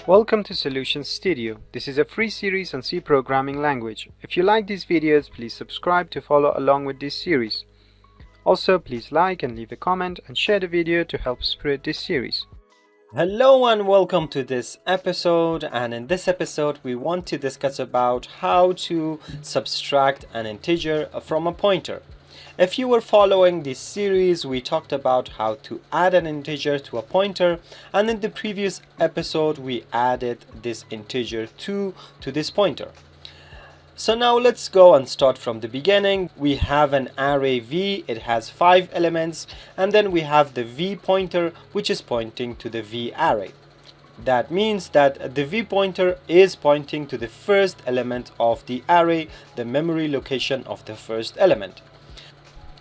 Welcome to Solutions Studio. This is a free series on C programming language. If you like these videos, please subscribe to follow along with this series. Also, please like and leave a comment and share the video to help spread this series. Hello and welcome to this episode, and in this episode we want to discuss about how to subtract an integer from a pointer. If you were following this series, we talked about how to add an integer to a pointer, and in the previous episode we added this integer 2 to this pointer. So now let's go and start from the beginning. We have an array v, it has 5 elements, and then we have the v pointer which is pointing to the v array. That means that the v pointer is pointing to the first element of the array, the memory location of the first element.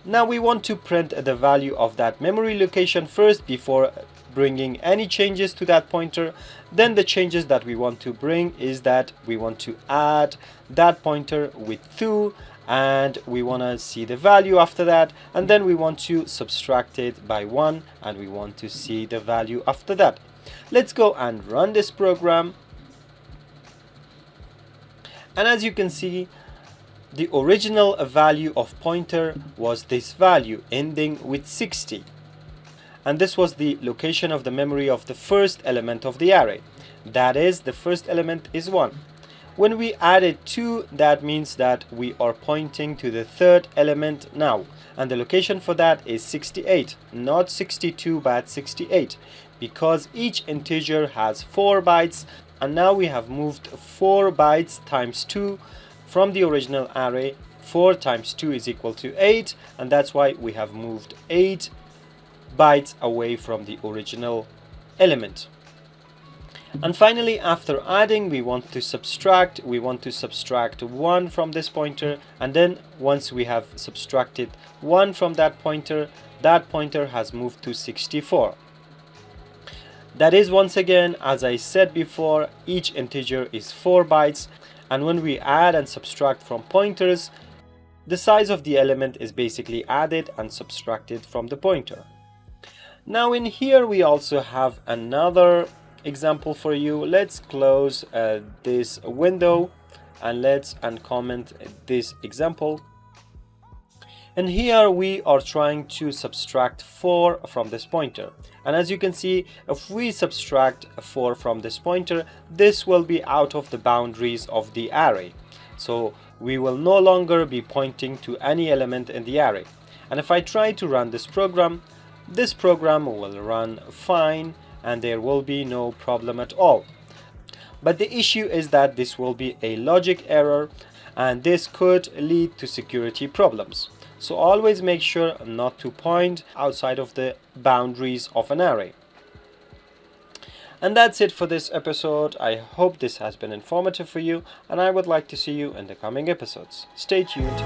Now we want to print the value of that memory location first before bringing any changes to that pointer. Then the changes that we want to bring is that we want to add that pointer with 2, and we want to see the value after that, and then we want to subtract it by 1, and we want to see the value after that. Let's go and run this program, and as you can see, the original value of pointer was this value ending with 60, and this was the location of the memory of the first element of the array. That is, the first element is 1. When we added 2, that means that we are pointing to the third element now, and the location for that is 68, not 62 but 68, because each integer has 4 bytes, and now we have moved 4 bytes times 2 from the original array. 4 times 2 is equal to 8, and that's why we have moved 8 bytes away from the original element. And finally, after adding, we want to subtract 1 from this pointer, and then once we have subtracted 1 from that pointer has moved to 64. That is, once again, as I said before, each integer is 4 bytes, and when we add and subtract from pointers, the size of the element is basically added and subtracted from the pointer. Now in here we also have another example for you. Let's close this window and let's uncomment this example. And here we are trying to subtract 4 from this pointer, and as you can see, if we subtract 4 from this pointer, this will be out of the boundaries of the array, so we will no longer be pointing to any element in the array. And if I try to run this program will run fine and there will be no problem at all. But the issue is that this will be a logic error, and this could lead to security problems. So always make sure not to point outside of the boundaries of an array. And that's it for this episode. I hope this has been informative for you, and I would like to see you in the coming episodes. Stay tuned.